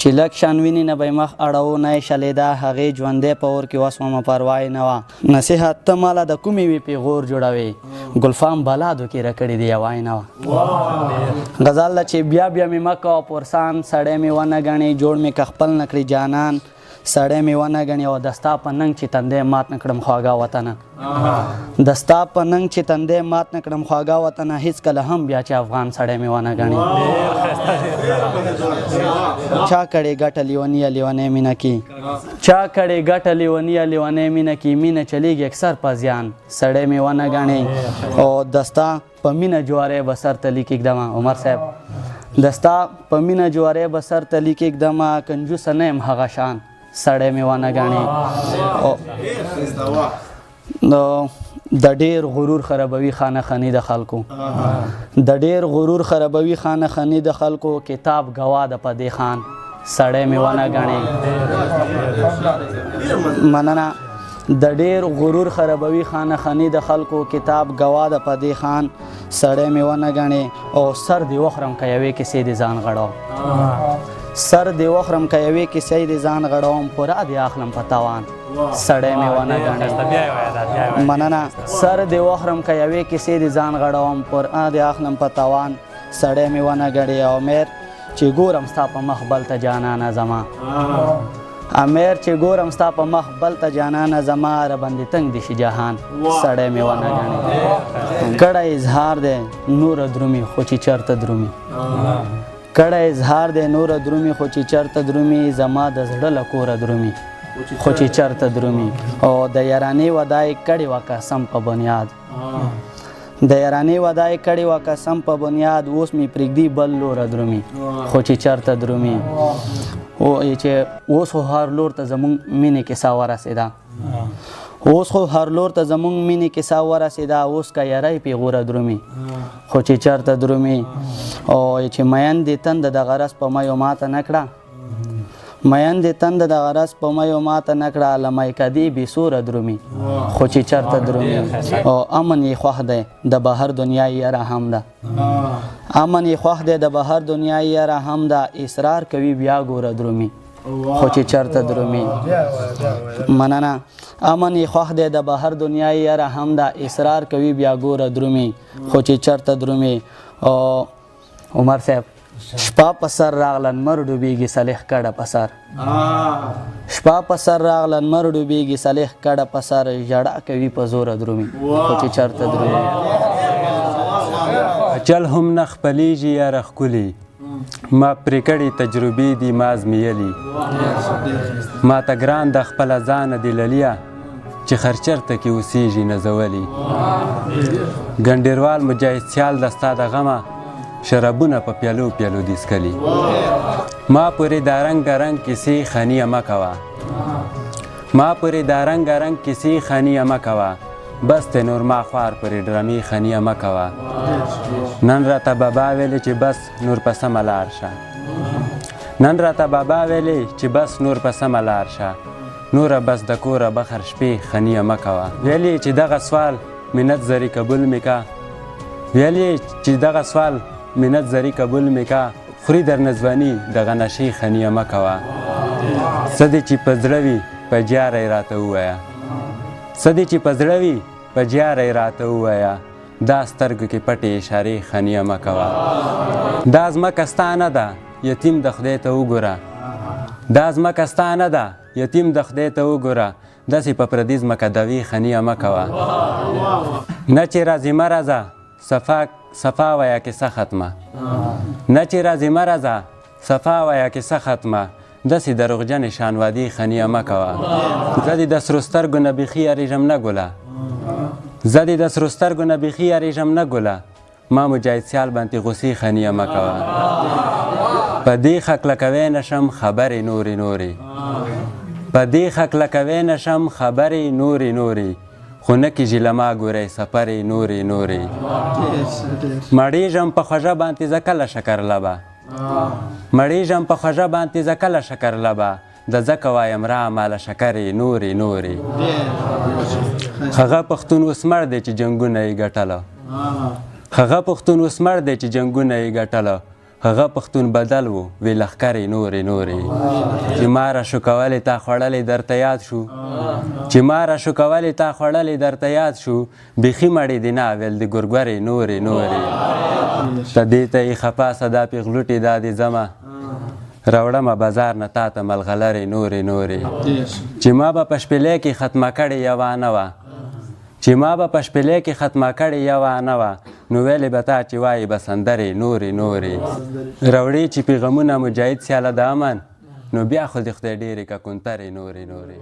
چې لږ شان ویني نه به یې مخ اړوو نه یې شلېده هغې ژوندی په اور کې وسومه پروا یې نه وه نصیحت ته ماله د کومې وي پیغور جوړوې ګلفام بلادو کې راکړې د یوه یې نه وه غزل ده چې بیا بیا مې مه کوه پرسان سړی مې ونه ګڼې جوړ مې که خپل نه کړي جانان سړی مې ونه ګڼې او د ستا په ننګ چې تندی مات نه کړم خواږه وطنه د ستا په ننګ چې تندی مات نه کړم خواږه وطنه هېڅکله هم بیا چې افغان سړی مې ونه ګڼې چا کړې ګټه لیونیه لیونۍ مینه کې چا کړې ګټه لیونیه لیونۍ مینه کې مینه چلیږي اکثر په زیان سړی مې ونه ګڼې او د ستا په مینه جواری به سر ته لیک ایږدمه عمر صاحب د ستا په مینه جواری به سر ته لیک ایږدمه کنجوسه نه یم هغه شان سړی مې ونه ګڼې د ډېر غرور خرابوي خانه خاني د خلکو د ډېر غرور خرابوي خانه خاني د خلکو کتاب ګواه د په دې خان سړی مې ونه ګڼې مننه د ډېر غرور خرابوي خانه خاني د خلکو کتاب ګواه د په دې خان سړی مې ونه ګڼې او سر دې وخورم که یوې کیسې دې ځان غړوم سر دې وخورم که یوې کیسې دې ځان غړوم پوره دې اخلم په توان سړی مې ونه ګڼې مننه سر دې وخورم که یوې کیسې دې ځان غړوم پوره دې اخلم په توان سړی مې ونه ګڼې او میر چې ګورم ستا په مخ بل ته جانانه زما امیر چې ګورم ستا په مخ بل ته جانانه زما راباندې تنګ دي شي جهان سړی مې ونه ګڼې کړی اظهار دی نوره درومي خو چې چېرته درومي کړی اظهار دی نوره درومي خو چې چېرته درومي زما د زړه له کوره درومي خو چې چېرته درومي او د یارانې ودا یې کړې وه قسم په بنیاد د یارانې ودا یې کړې وه قسم په بنیاد اوس مې پرېږدي بل لوره درومي خو چې چېرته درومي چې اوس خو هر لور ته زموږ مینې کیسه ورسېده اوس خو هر لور ته زموږ مینې کیسه ورسېده اوس که یری پیغوره درومي خو چې چېرته درومي او چې میین دې تنده د غرض په میو ماته نه کړه میین دې تنده د غرض په میو ماته نه کړه له میکدې بې سوره درومي خو چې چېرته درومي او امن یې خوښ دی د بهر دنیا یاره هم ده امن یې خوښ دی د بهر دنیا یاره هم ده اصرار کوي بیا ګوره درومي خو چې چېرته درومي مننه امن یې خوښ دی د بهر دنیا یاره هم ده اصرار کوي بیا ګوره درومي خو چې چېرته درومي او عمر صاحب شپه په سر راغله نمر ډوبېږي صالح کډه په سر شپه په سر راغله نمر ډوبېږي صالح کډه په سر ژړا کوي په زوره درومي خو چې چېرته درومي چل هم نه خپلېږي یاره ښکلي ما پرې کړې تجربې دي ما ازمېیلي ما ته ګران د خپله ځانه دي للیه چې خرچرته کې اوسېږي نزولي ګنډېروال مجاهد سیال د ستا د غمه شرابونه په پیالو پیالو دي څکلي ما پورې دا رنګارنګ کیسې خانیه مه کوه ما پورې دا رنګارنګ کیسې خانیه مه کوه بس ته نور ما خوار پورې ډرامې خانیه مه کوه نن راته بابا ویلې چې بس نور په سمه لار شه نن راته بابا ویلې چې بس نور په سمه لار شه نوره بس د کوره بخر شپې خانیه مه کوه ویلې چې دغه سوال منت زري قبول مې کا ویلې چې دغه سوال منت زري قبول مې کا خوري در نځواني دغه نشې خانیه مه کوه څه دې چې په زړه وي په جیاره یې راته ووایه څه دې چې په زړه وي په جیاره یې راته ووایه دا سترګو کې پټې اشارې خانیه مه کوه دا ځمکه ستا نه ده یتیم د خدای ته وګوره دا ځمکه ستا نه ده یتیم د خدای ته وګوره داسې په پردي ځمکه دوي خانیه مه کوه نه چې راځي مه راځه صفا وایه کیسه ختمه نه چې راځي مه راځه صفا وایه کیسه ختمه داسې دروغجنې شانوادي خانیه مه کوه زه دې د سرو سترګو نه بیخي یارېږم نه ګله زه دې د سرو سترګو نه بیخي یارېږم نه ګله ما مجاهد سیال باندې غوسې خانیه مه کوه په دې خکلکوی نشم خبرې نورې نورې په دې خکلکوی نشم خبرې نورې نورې خو نه کېږي له ما ګورئ سفرې نورې نورې مړېږم په خوږه باندې زه کله شکر لبه مړېږم په خوږه باندې زه کله شکر لبه د ځکه وایم را ماله شکرې نورې نورې هغه پښتون اوس مړ دی چې جنګونه یې ګټله هغه پښتون اوس مړ دی چې جنګونه یې ګټله هغه پښتون بدل و وی لښکرې نورې نورې چې ما راشو کولی تا خوړلی درته یاد شو چې ما راشو کولی تا خوړلی درته یاد شو بیخي مړې دې نه ویل د ګورګورې نورې نورې ته دې ته یې خفا صدا پیغلوټې دا دې ځمه راوړمه بازار نه تا ته ملغلرې نورې نورې چې ما به په شپېلۍ کې ختمه کړې یوه نه وه چې ما به په شپېلۍ کې ختمه کړې یوه نه وه نو ویلې به تا چې وایي به سندرې نورې نورې راوړې چې پیغامونه مجاهد سیاله د امن نو بیا خو د خدای ډېرې که کونترې نورې نورې